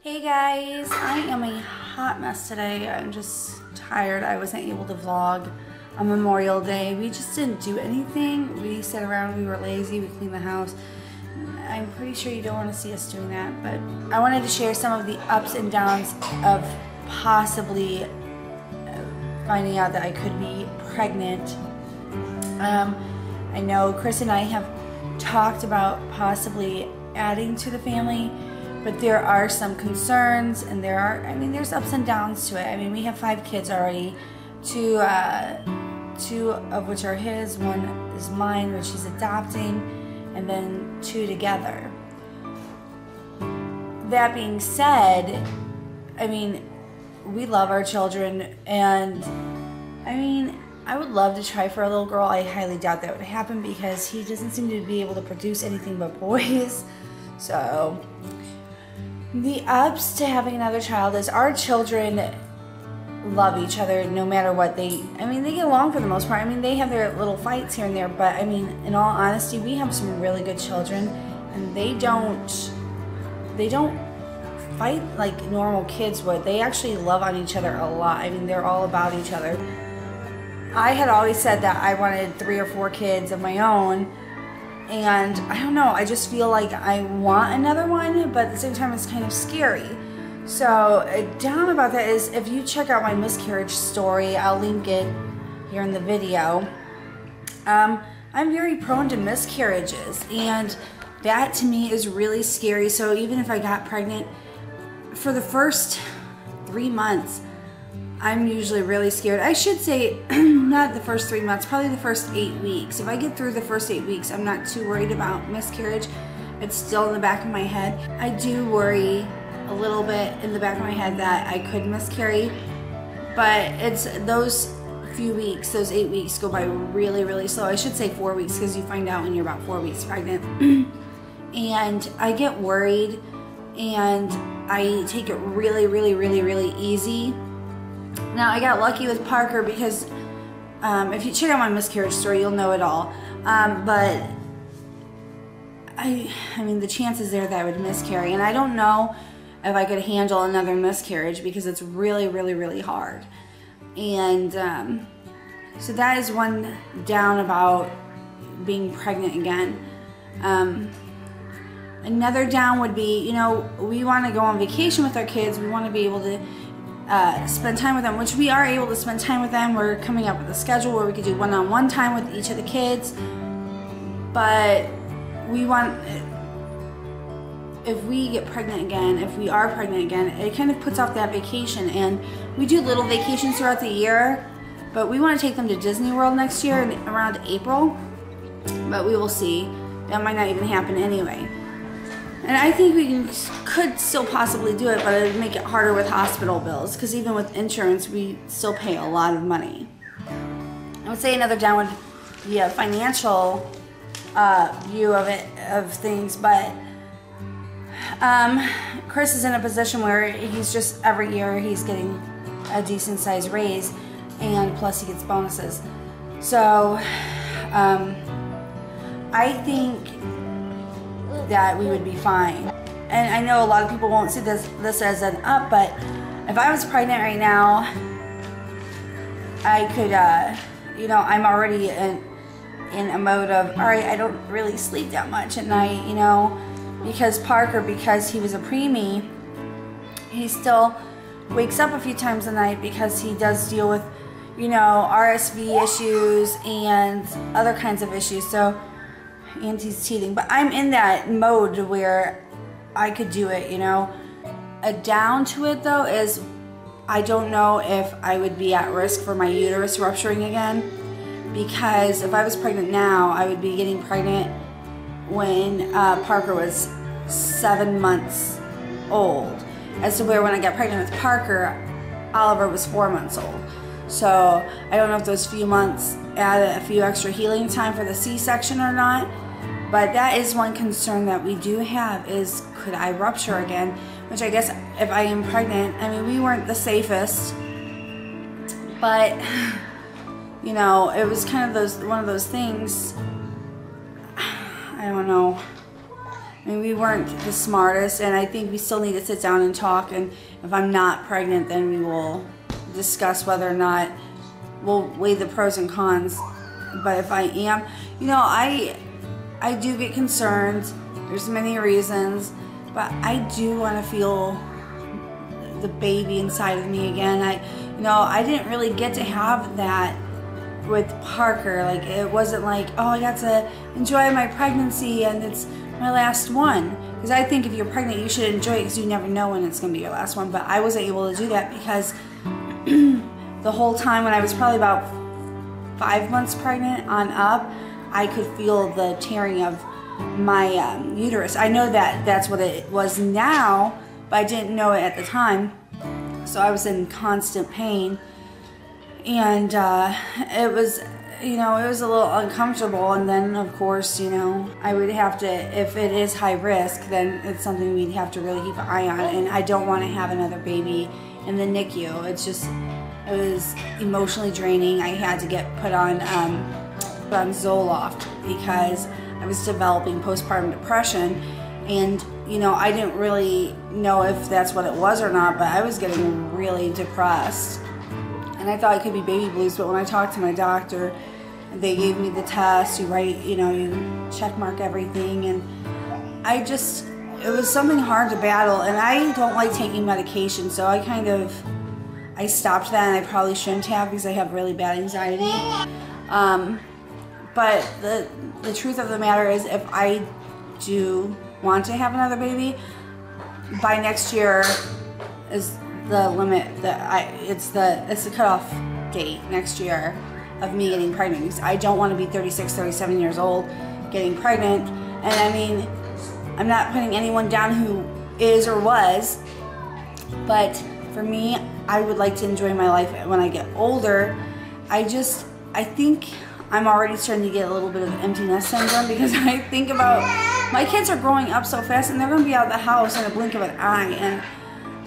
Hey guys, I am a hot mess today. I'm just tired. I wasn't able to vlog on Memorial Day. We just didn't do anything. We sat around, we were lazy, we cleaned the house. I'm pretty sure you don't want to see us doing that, but I wanted to share some of the ups and downs of possibly finding out that I could be pregnant. I know Chris and I have talked about possibly adding to the family, but there are some concerns, and there's ups and downs to it. I mean, we have 5 kids already, two of which are his, one is mine, which he's adopting, and then 2 together. That being said, I mean, we love our children, and I mean, I would love to try for a little girl. I highly doubt that would happen because he doesn't seem to be able to produce anything but boys. So the ups to having another child is our children love each other no matter what. They get along for the most part. I mean, they have their little fights here and there, but I mean, in all honesty, we have some really good children, and they don't fight like normal kids would. They actually love on each other a lot. I mean, they're all about each other. I had always said that I wanted 3 or 4 kids of my own, and I don't know, I just feel like I want another one, but at the same time it's kind of scary. So down about that is, if you check out my miscarriage story, I'll link it here in the video. I'm very prone to miscarriages, and that to me is really scary. So even if I got pregnant, for the first 3 months, I'm usually really scared. I should say not the first 3 months, probably the first 8 weeks. If I get through the first 8 weeks, I'm not too worried about miscarriage. It's still in the back of my head. I do worry a little bit in the back of my head that I could miscarry, but it's those few weeks, those 8 weeks go by really, really slow. I should say 4 weeks, because you find out when you're about 4 weeks pregnant. And I get worried, and I take it really, really, really, really easy. Now, I got lucky with Parker because if you check out my miscarriage story, you'll know it all. But I mean, the chances there that I would miscarry, and I don't know if I could handle another miscarriage because it's really, really, really hard. And so that is one down about being pregnant again. Another down would be, you know, we want to go on vacation with our kids. We want to be able to spend time with them, which we are able to spend time with them. We're coming up with a schedule where we could do one-on-one time with each of the kids. But we want, if we get pregnant again, if we are pregnant again, it kind of puts off that vacation. And we do little vacations throughout the year, but we want to take them to Disney World next year around April. But we will see. That might not even happen anyway. And I think we could still possibly do it, but it would make it harder with hospital bills, because even with insurance, we still pay a lot of money. I would say another down would be a financial view of things, but Chris is in a position where he's just, every year he's getting a decent sized raise, and plus he gets bonuses. So I think that we would be fine. And I know a lot of people won't see this as an up, but if I was pregnant right now, I could, you know, I'm already in a mode of, all right, I don't really sleep that much at night, you know, because Parker, because he was a preemie, he still wakes up a few times a night because he does deal with, you know, RSV issues and other kinds of issues. So, and he's teething, but I'm in that mode where I could do it, you know. A down to it though is, I don't know if I would be at risk for my uterus rupturing again, because if I was pregnant now, I would be getting pregnant when Parker was 7 months old, as to where when I got pregnant with Parker, Oliver was 4 months old. So I don't know if those few months added a few extra healing time for the C-section or not. But that is one concern that we do have, is could I rupture again? Which I guess if I am pregnant, I mean, we weren't the safest, but you know, it was kind of one of those things, I don't know. I mean, we weren't the smartest, and I think we still need to sit down and talk, and if I'm not pregnant, then we will discuss whether or not we'll weigh the pros and cons. But if I am, you know, I do get concerned. There's many reasons, but I do want to feel the baby inside of me again. I didn't really get to have that with Parker. Like, it wasn't like, oh, I got to enjoy my pregnancy and it's my last one. Because I think if you're pregnant, you should enjoy it because you never know when it's going to be your last one. But I wasn't able to do that because the whole time when I was probably about 5 months pregnant on up, I could feel the tearing of my uterus. I know that that's what it was now, but I didn't know it at the time. So I was in constant pain. And it was, you know, it was a little uncomfortable. And then, of course, you know, I would have to, if it is high risk, then it's something we'd have to really keep an eye on. And I don't want to have another baby in the NICU. It's just, it was emotionally draining. I had to get put on Zoloft because I was developing postpartum depression. And, you know, I didn't really know if that's what it was or not, but I was getting really depressed. And I thought it could be baby blues, but when I talked to my doctor, they gave me the test, you write, you know, you check mark everything, and it was something hard to battle, and I don't like taking medication, so I stopped that, and I probably shouldn't have because I have really bad anxiety. But the truth of the matter is, if I do want to have another baby, by next year is the limit, it's the cutoff date next year of me getting pregnant, because I don't want to be 36, 37 years old getting pregnant. And I mean, I'm not putting anyone down who is or was, but for me, I would like to enjoy my life when I get older. I think I'm already starting to get a little bit of empty nest syndrome, because I think about my kids are growing up so fast and they're going to be out of the house in a blink of an eye. And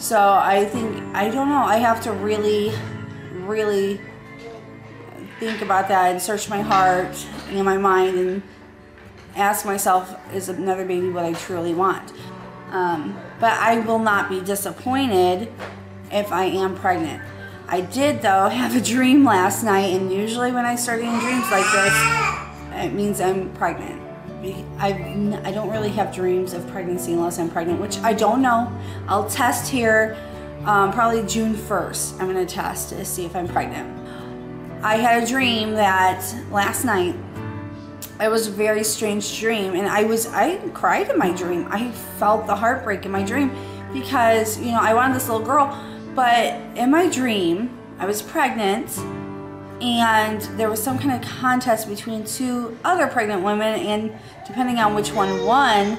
so I think, I don't know, I have to really, really think about that and search my heart and my mind and ask myself, is another baby what I truly want? But I will not be disappointed if I am pregnant. I did, though, have a dream last night, and usually when I start getting dreams like this, it means I'm pregnant. I don't really have dreams of pregnancy unless I'm pregnant, which I don't know. I'll test here probably June 1st. I'm going to test to see if I'm pregnant. I had a dream that last night, it was a very strange dream, and I cried in my dream. I felt the heartbreak in my dream because, you know, I wanted this little girl, but in my dream, I was pregnant, and there was some kind of contest between two other pregnant women, and depending on which one won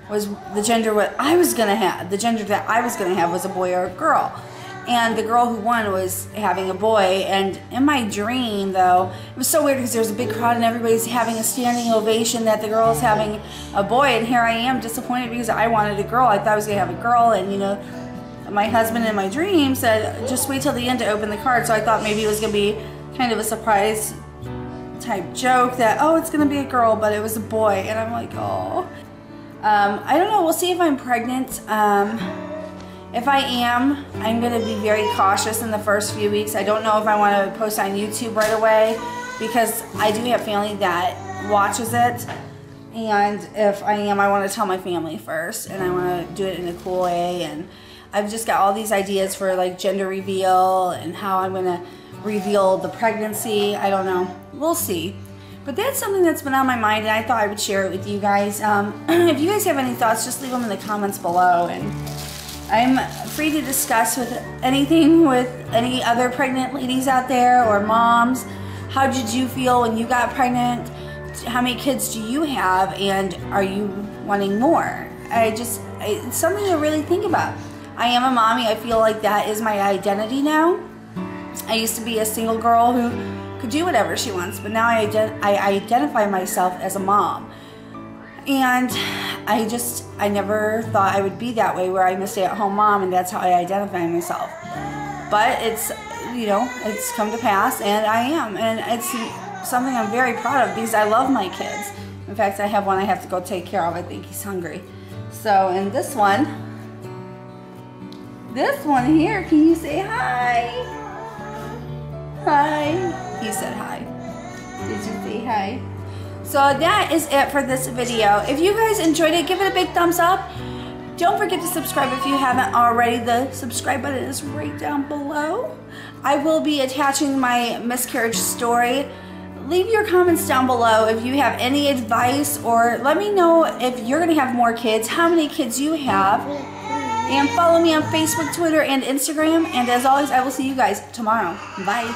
was the gender what I was gonna have. The gender that I was gonna have was a boy or a girl. And the girl who won was having a boy. And in my dream, though, it was so weird because there's a big crowd and everybody's having a standing ovation that the girl is having a boy. And here I am disappointed because I wanted a girl. I thought I was going to have a girl. And, you know, my husband in my dream said, just wait till the end to open the card. So I thought maybe it was going to be kind of a surprise type joke that, oh, it's going to be a girl, but it was a boy. And I'm like, oh. I don't know. We'll see if I'm pregnant. If I am, I'm going to be very cautious in the first few weeks. I don't know if I want to post on YouTube right away because I do have family that watches it. And if I am, I want to tell my family first, and I want to do it in a cool way. And I've just got all these ideas for like gender reveal and how I'm going to reveal the pregnancy. I don't know. We'll see. But that's something that's been on my mind, and I thought I would share it with you guys. If you guys have any thoughts, just leave them in the comments below. And I'm free to discuss with anything with any other pregnant ladies out there or moms. How did you feel when you got pregnant? How many kids do you have, and are you wanting more? It's something to really think about. I am a mommy. I feel like that is my identity now. I used to be a single girl who could do whatever she wants, but now I identify myself as a mom. And I never thought I would be that way, where I'm a stay-at-home mom and that's how I identify myself. But it's, you know, it's come to pass, and I am. And it's something I'm very proud of because I love my kids. In fact, I have one I have to go take care of. I think he's hungry. So, and this one here, can you say hi? Hi. He said hi. Did you say hi? So that is it for this video. If you guys enjoyed it, give it a big thumbs up. Don't forget to subscribe if you haven't already. The subscribe button is right down below. I will be attaching my miscarriage story. Leave your comments down below if you have any advice, or let me know if you're gonna have more kids, how many kids you have. And follow me on Facebook, Twitter, and Instagram. And as always, I will see you guys tomorrow. Bye.